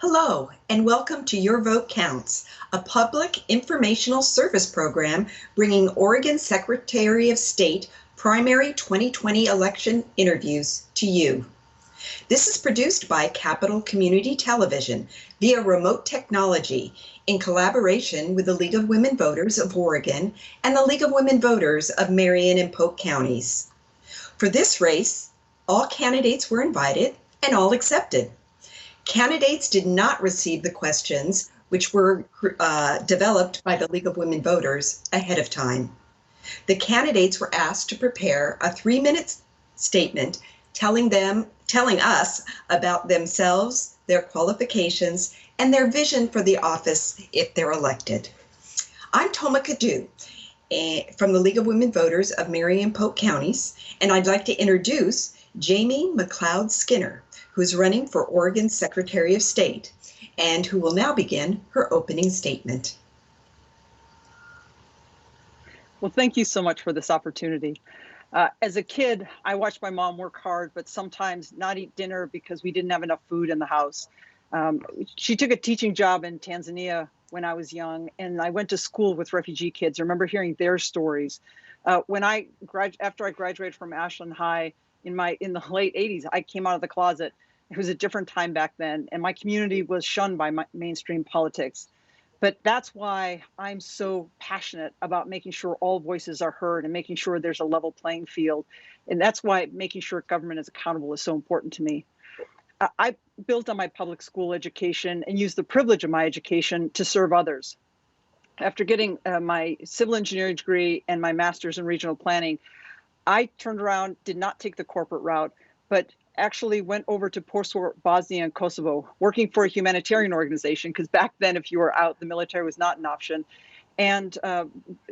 Hello, and welcome to Your Vote Counts, a public informational service program bringing Oregon Secretary of State primary 2020 election interviews to you. This is produced by Capital Community Television via remote technology in collaboration with the League of Women Voters of Oregon and the League of Women Voters of Marion and Polk counties. For this race, all candidates were invited and all accepted. Candidates did not receive the questions which were developed by the League of Women Voters ahead of time. The candidates were asked to prepare a 3-minute statement telling us about themselves, their qualifications, and their vision for the office if they're elected. I'm Toma Cadu from the League of Women Voters of Marion and Polk counties, and I'd like to introduce Jamie McLeod-Skinner, who's running for Oregon Secretary of State, and who will now begin her opening statement. Well, thank you so much for this opportunity. As a kid, I watched my mom work hard, but sometimes not eat dinner because we didn't have enough food in the house. She took a teaching job in Tanzania when I was young, and I went to school with refugee kids. I remember hearing their stories. After I graduated from Ashland High in the late 80s, I came out of the closet. It was a different time back then, and my community was shunned by mainstream politics. But that's why I'm so passionate about making sure all voices are heard and making sure there's a level playing field. And that's why making sure government is accountable is so important to me. I built on my public school education and used the privilege of my education to serve others. After getting my civil engineering degree and my master's in regional planning, I turned around, did not take the corporate route, but actually went over to post-war Bosnia and Kosovo, working for a humanitarian organization, because back then, if you were out, the military was not an option, and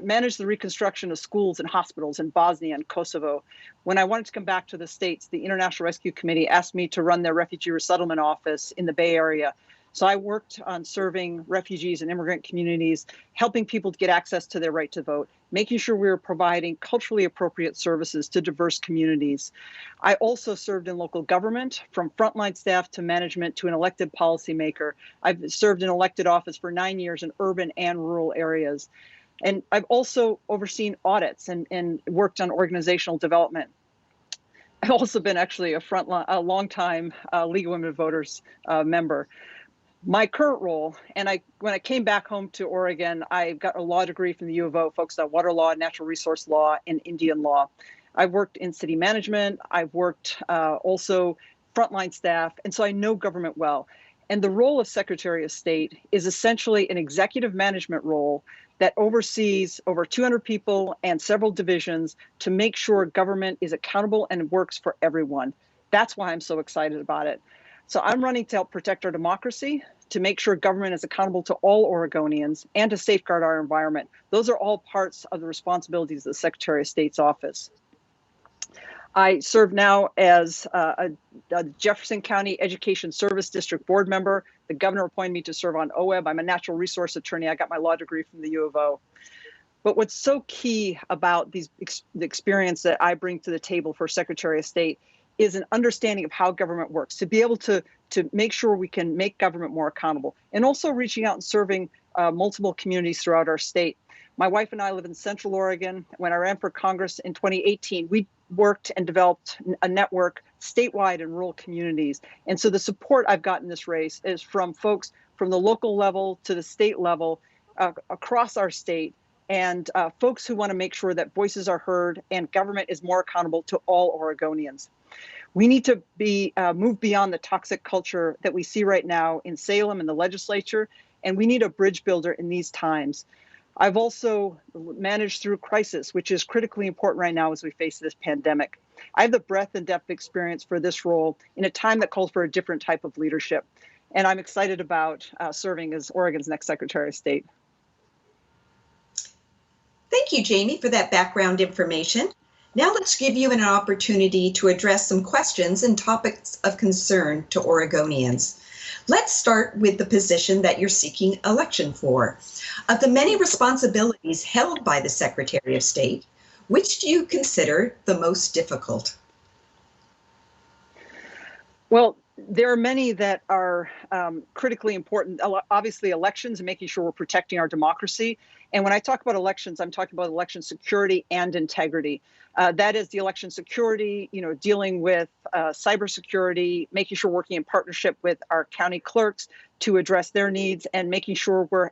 managed the reconstruction of schools and hospitals in Bosnia and Kosovo. When I wanted to come back to the States, the International Rescue Committee asked me to run their refugee resettlement office in the Bay Area. So I worked on serving refugees and immigrant communities, helping people to get access to their right to vote, making sure we were providing culturally appropriate services to diverse communities. I also served in local government, from frontline staff to management to an elected policymaker. I've served in elected office for 9 years in urban and rural areas. And I've also overseen audits and worked on organizational development. I've also been actually a longtime League of Women Voters member. My current role, and when I came back home to Oregon, I got a law degree from the U of O, focused on water law, natural resource law, and Indian law. I've worked in city management. I've worked also frontline staff, and so I know government well. And the role of Secretary of State is essentially an executive management role that oversees over 200 people and several divisions to make sure government is accountable and works for everyone. That's why I'm so excited about it. So I'm running to help protect our democracy, to make sure government is accountable to all Oregonians, and to safeguard our environment. Those are all parts of the responsibilities of the Secretary of State's office. I serve now as a Jefferson County Education Service District board member. The governor appointed me to serve on OEB. I'm a natural resource attorney. I got my law degree from the U of O. But what's so key about the experience that I bring to the table for Secretary of State is an understanding of how government works, to be able to make sure we can make government more accountable, and also reaching out and serving multiple communities throughout our state. My wife and I live in Central Oregon. When I ran for Congress in 2018, we worked and developed a network statewide in rural communities. And so the support I've got in this race is from folks from the local level to the state level across our state, and folks who want to make sure that voices are heard and government is more accountable to all Oregonians. We need to move beyond the toxic culture that we see right now in Salem and the legislature, and we need a bridge builder in these times. I've also managed through crisis, which is critically important right now as we face this pandemic. I have the breadth and depth experience for this role in a time that calls for a different type of leadership, and I'm excited about serving as Oregon's next Secretary of State. Thank you, Jamie, for that background information. Now let's give you an opportunity to address some questions and topics of concern to Oregonians. Let's start with the position that you're seeking election for. Of the many responsibilities held by the Secretary of State, which do you consider the most difficult? Well, There are many that are critically important. Obviously, elections and making sure we're protecting our democracy. And when I talk about elections, I'm talking about election security and integrity. That is the election security, dealing with cybersecurity, making sure we're working in partnership with our county clerks to address their needs, and making sure we're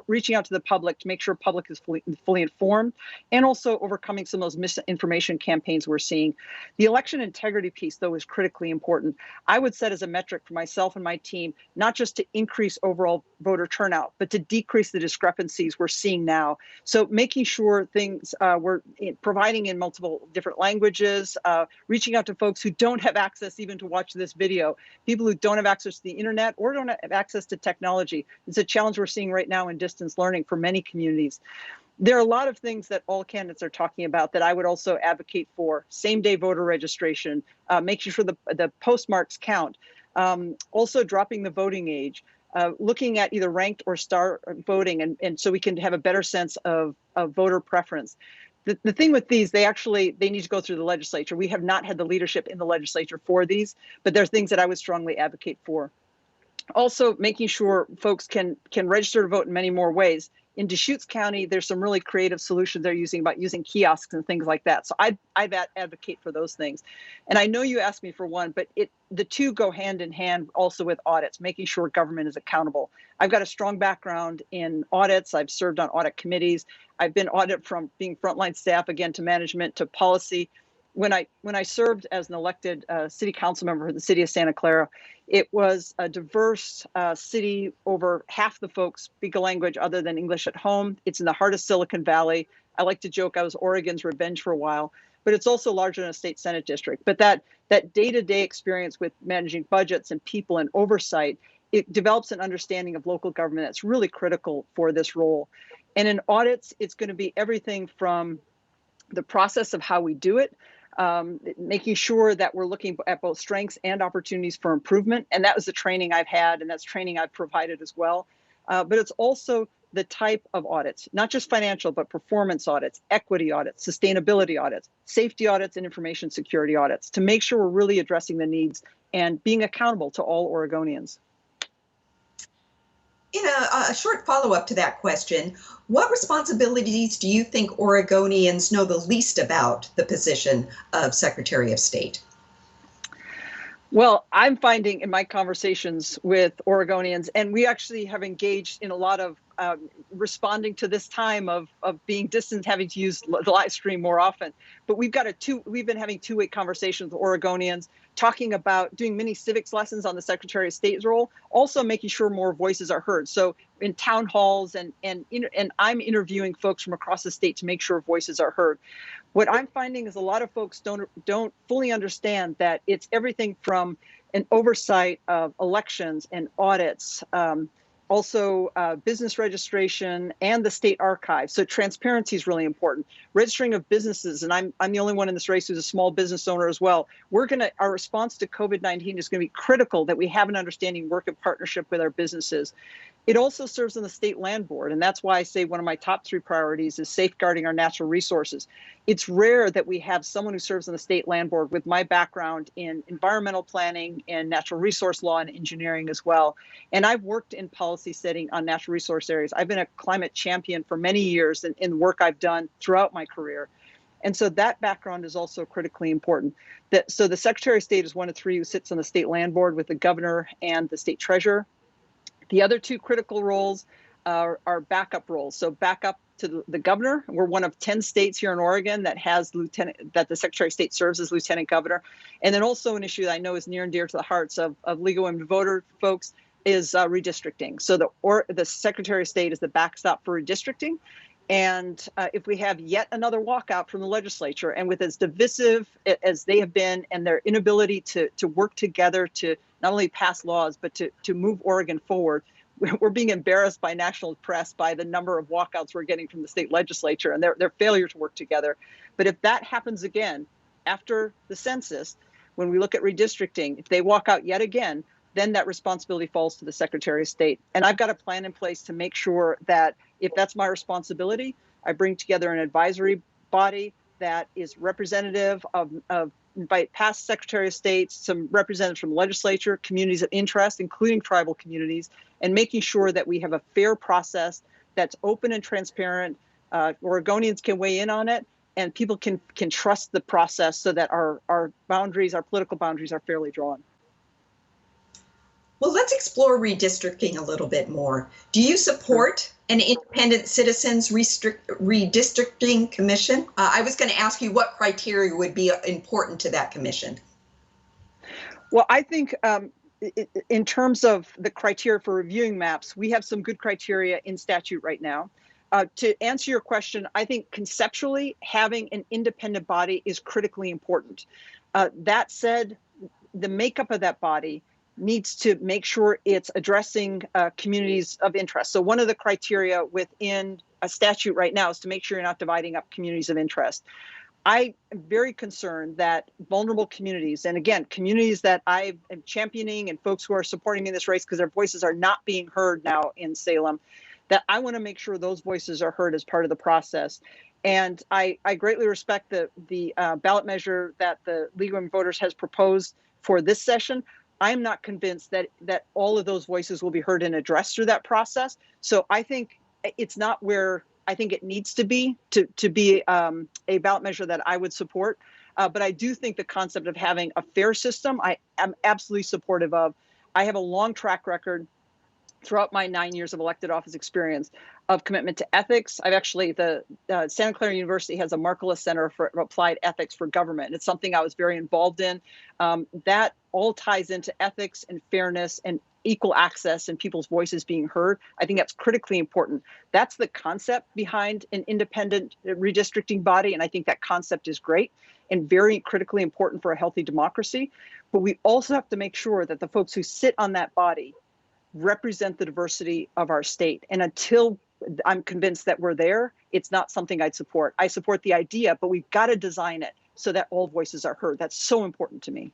reaching out to the public to make sure public is fully informed, and also overcoming some of those misinformation campaigns we're seeing. The election integrity piece, though, is critically important. I would set as a metric for myself and my team, not just to increase overall voter turnout, but to decrease the discrepancies we're seeing now. So making sure things we're providing in multiple different languages, reaching out to folks who don't have access even to watch this video, people who don't have access to the internet or don't have access to technology. It's a challenge we're seeing right now in distance learning for many communities. There are a lot of things that all candidates are talking about that I would also advocate for. Same-day voter registration, making sure the postmarks count, also dropping the voting age, looking at either ranked or star voting, and so we can have a better sense of voter preference. The thing with these, they need to go through the legislature. We have not had the leadership in the legislature for these, but there are things that I would strongly advocate for. Also, making sure folks can register to vote in many more ways. In Deschutes County, there's some really creative solutions they're using about using kiosks and things like that. So I advocate for those things. And I know you asked me for one, but the two go hand in hand also with audits, making sure government is accountable. I've got a strong background in audits. I've served on audit committees. I've been audited from being frontline staff, again, to management, to policy. When I served as an elected city council member for the city of Santa Clara, it was a diverse city. Over half the folks speak a language other than English at home. It's in the heart of Silicon Valley. I like to joke I was Oregon's revenge for a while, but it's also larger than a state Senate district. But that day-to-day experience with managing budgets and people and oversight, it develops an understanding of local government that's really critical for this role. And in audits, it's going to be everything from the process of how we do it, making sure that we're looking at both strengths and opportunities for improvement. And that was the training I've had, and that's training I've provided as well. But it's also the type of audits, not just financial, but performance audits, equity audits, sustainability audits, safety audits, and information security audits, to make sure we're really addressing the needs and being accountable to all Oregonians. In a short follow-up to that question, what responsibilities do you think Oregonians know the least about the position of Secretary of State? Well, I'm finding in my conversations with Oregonians, and we actually have engaged in a lot of responding to this time of being distant, having to use the live stream more often. But we've been having two-way conversations with Oregonians, talking about doing mini civics lessons on the Secretary of State's role, also making sure more voices are heard. So in town halls, and I'm interviewing folks from across the state to make sure voices are heard. What I'm finding is a lot of folks don't fully understand that it's everything from an oversight of elections and audits, also business registration and the state archive. So transparency is really important. Registering of businesses, and I'm the only one in this race who's a small business owner as well. Our response to COVID-19 is going to be critical that we have an understanding, work in partnership with our businesses. It also serves on the state land board, and that's why I say one of my top 3 priorities is safeguarding our natural resources. It's rare that we have someone who serves on the state land board with my background in environmental planning and natural resource law and engineering as well. And I've worked in policy setting on natural resource areas. I've been a climate champion for many years in work I've done throughout my career. And so that background is also critically important. So the Secretary of State is one of 3 who sits on the state land board with the governor and the state treasurer. The other 2 critical roles are backup roles. So backup to the governor. We're one of 10 states here in Oregon that has that the Secretary of State serves as lieutenant governor. And then also an issue that I know is near and dear to the hearts of legal women voter folks is redistricting. So the Secretary of State is the backstop for redistricting. And if we have yet another walkout from the legislature, and with as divisive as they have been, and their inability to work together to not only pass laws, but to move Oregon forward, we're being embarrassed by national press by the number of walkouts we're getting from the state legislature and their failure to work together. But if that happens again after the census, when we look at redistricting, if they walk out yet again, then that responsibility falls to the Secretary of State. And I've got a plan in place to make sure that if that's my responsibility, I bring together an advisory body that is representative of invite past Secretary of State, some representatives from the legislature, communities of interest, including tribal communities, and making sure that we have a fair process that's open and transparent. Oregonians can weigh in on it, and people can trust the process so that our boundaries, our political boundaries, are fairly drawn. Well, let's explore redistricting a little bit more. Do you support an independent citizens redistricting commission? I was going to ask you what criteria would be important to that commission. Well, I think in terms of the criteria for reviewing maps, we have some good criteria in statute right now. To answer your question, I think conceptually having an independent body is critically important. That said, the makeup of that body needs to make sure it's addressing communities of interest. So one of the criteria within a statute right now is to make sure you're not dividing up communities of interest. I am very concerned that vulnerable communities, and again, communities that I am championing and folks who are supporting me in this race because their voices are not being heard now in Salem, that I want to make sure those voices are heard as part of the process. And I greatly respect the ballot measure that the League of Women Voters has proposed for this session. I'm not convinced that all of those voices will be heard and addressed through that process. So I think it's not where I think it needs to be a ballot measure that I would support. But I do think the concept of having a fair system, I am absolutely supportive of. I have a long track record throughout my 9 years of elected office experience of commitment to ethics. I've actually, Santa Clara University has a Markkula Center for Applied Ethics for Government. It's something I was very involved in. That all ties into ethics and fairness and equal access and people's voices being heard. I think that's critically important. That's the concept behind an independent redistricting body, and I think that concept is great and very critically important for a healthy democracy. But we also have to make sure that the folks who sit on that body represent the diversity of our state. And until I'm convinced that we're there, it's not something I'd support. I support the idea, but we've got to design it so that all voices are heard. That's so important to me.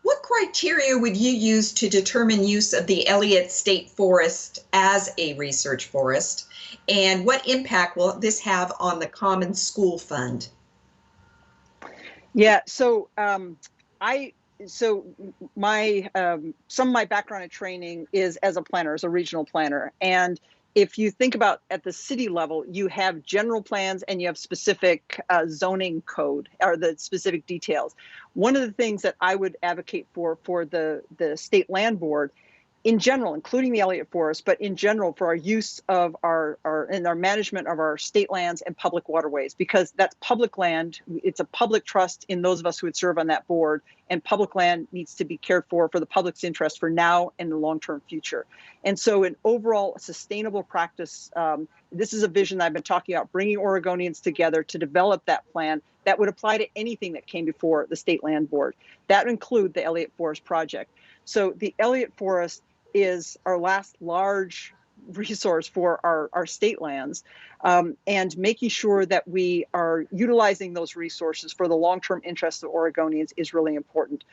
What criteria would you use to determine use of the Elliott State Forest as a research forest? And what impact will this have on the Common School Fund? Yeah, so my some of my background and training is as a planner, as a regional planner. And if you think about at the city level, you have general plans and you have specific zoning code or the specific details. One of the things that I would advocate for the state land board in general, including the Elliott Forest, but in general for our use of our management of our state lands and public waterways, because that's public land. It's a public trust in those of us who would serve on that board, and public land needs to be cared for the public's interest for now and the long-term future. And so an overall sustainable practice, this is a vision that I've been talking about, bringing Oregonians together to develop that plan that would apply to anything that came before the state land board. That would include the Elliott Forest project. So the Elliott Forest is our last large resource for our state lands, and making sure that we are utilizing those resources for the long-term interests of Oregonians is really important.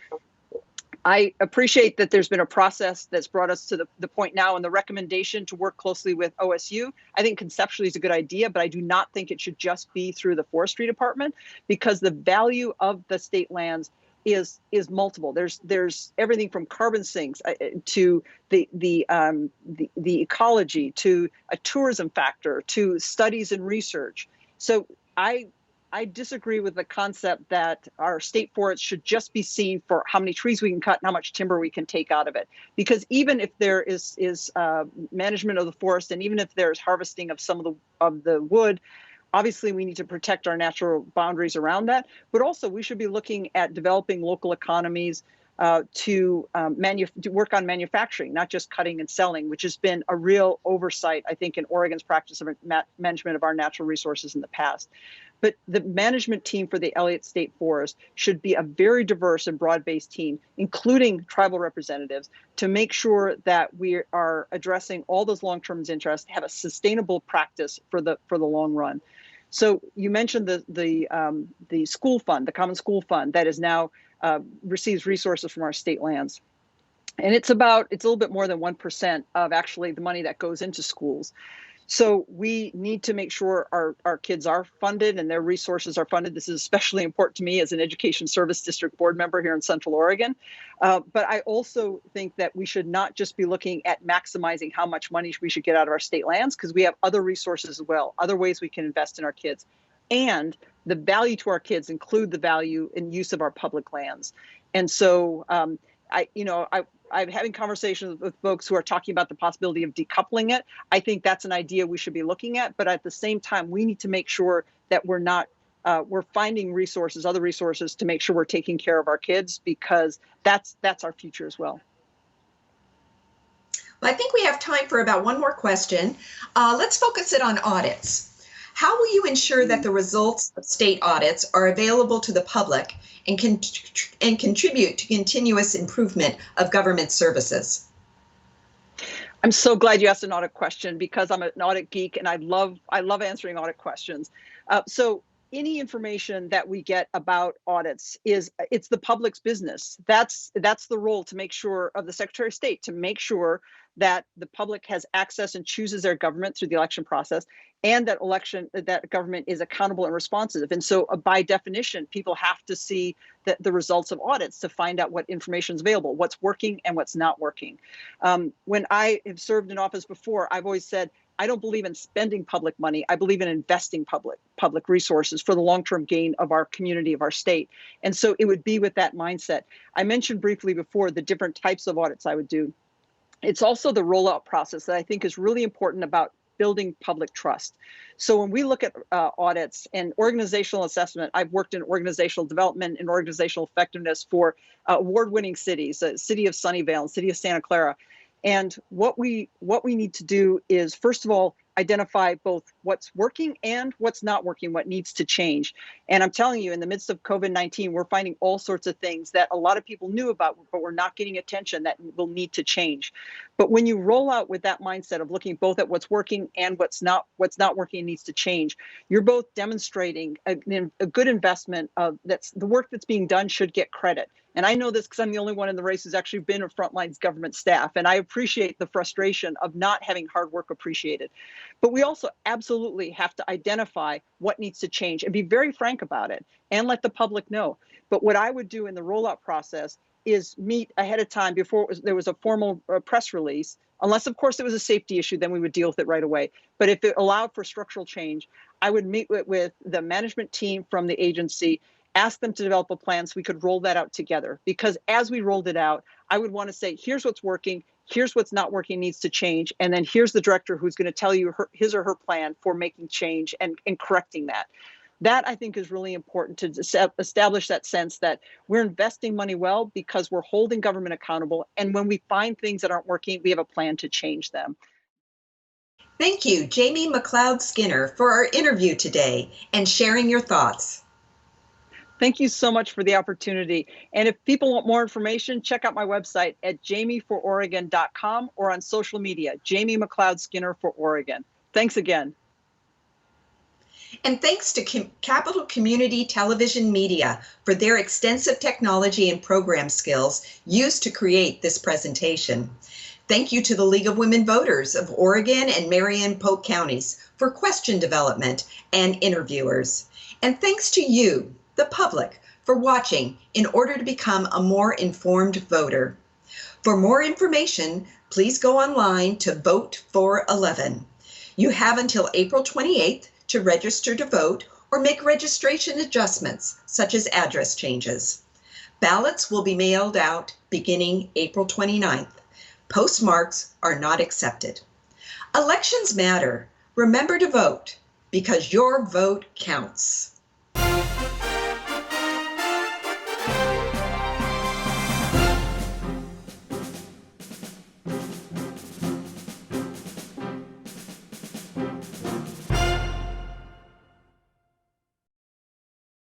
I appreciate that there's been a process that's brought us to the point now, and the recommendation to work closely with OSU, I think conceptually is a good idea, but I do not think it should just be through the forestry department, because the value of the state lands is multiple. There's everything from carbon sinks to the ecology, to a tourism factor, to studies and research. So I disagree with the concept that our state forests should just be seen for how many trees we can cut and how much timber we can take out of it. Because even if there is management of the forest, and even if there's harvesting of some of the wood, obviously we need to protect our natural boundaries around that. But also we should be looking at developing local economies to work on manufacturing, not just cutting and selling, which has been a real oversight, I think, in Oregon's practice of management of our natural resources in the past. But the management team for the Elliott State Forest should be a very diverse and broad-based team, including tribal representatives, to make sure that we are addressing all those long-term interests, have a sustainable practice for the long run. So you mentioned the school fund, the Common School Fund, that is now receives resources from our state lands. And it's a little bit more than 1% of actually the money that goes into schools. So we need to make sure our kids are funded and their resources are funded. This is especially important to me as an Education Service District Board member here in Central Oregon. But I also think that we should not just be looking at maximizing how much money we should get out of our state lands, because we have other resources as well, other ways we can invest in our kids. And the value to our kids include the value and use of our public lands. And so I'm having conversations with folks who are talking about the possibility of decoupling it. I think that's an idea we should be looking at, but at the same time, we need to make sure that we're finding resources, other resources, to make sure we're taking care of our kids, because that's our future as well. Well, I think we have time for about one more question. Let's focus it on audits. How will you ensure that the results of state audits are available to the public and contribute to continuous improvement of government services? I'm so glad you asked an audit question, because I'm an audit geek and I love answering audit questions. So any information that we get about audits it's the public's business. That's the role to make sure of the Secretary of State, to make sure that the public has access and chooses their government through the election process, and that government is accountable and responsive. And so by definition, people have to see the results of audits to find out what information is available, what's working and what's not working. When I have served in office before, I've always said, I don't believe in spending public money. I believe in investing public resources for the long-term gain of our community, of our state. And so it would be with that mindset. I mentioned briefly before the different types of audits I would do. It's also the rollout process that I think is really important about building public trust. So when we look at audits and organizational assessment, I've worked in organizational development and organizational effectiveness for award-winning cities, the city of Sunnyvale and city of Santa Clara. And what we need to do is, first of all, identify both what's working and what's not working, what needs to change. And I'm telling you, in the midst of COVID-19, we're finding all sorts of things that a lot of people knew about, but we're not getting attention, that will need to change. But when you roll out with that mindset of looking both at what's working and what's not working and needs to change, you're both demonstrating a good investment of that's the work that's being done should get credit. And I know this because I'm the only one in the race who's actually been a frontline government staff. And I appreciate the frustration of not having hard work appreciated. But we also absolutely have to identify what needs to change and be very frank about it and let the public know. But what I would do in the rollout process is meet ahead of time before there was a formal press release, unless, of course, it was a safety issue, then we would deal with it right away. But if it allowed for structural change, I would meet with the management team from the agency, ask them to develop a plan so we could roll that out together. Because as we rolled it out, I would want to say, here's what's working, here's what's not working, needs to change, and then here's the director who's going to tell you his or her plan for making change and correcting that. That, I think, is really important to establish that sense that we're investing money well because we're holding government accountable. And when we find things that aren't working, we have a plan to change them. Thank you, Jamie McLeod-Skinner, for our interview today and sharing your thoughts. Thank you so much for the opportunity. And if people want more information, check out my website at jamiefororegon.com or on social media, Jamie McLeod-Skinner for Oregon. Thanks again. And thanks to Capital Community Television Media for their extensive technology and program skills used to create this presentation. Thank you to the League of Women Voters of Oregon and Marion Polk counties for question development and interviewers. And thanks to you, the public, for watching in order to become a more informed voter. For more information, please go online to Vote for 11. You have until April 28th to register to vote or make registration adjustments, such as address changes. Ballots will be mailed out beginning April 29th. Postmarks are not accepted. Elections matter. Remember to vote, because your vote counts.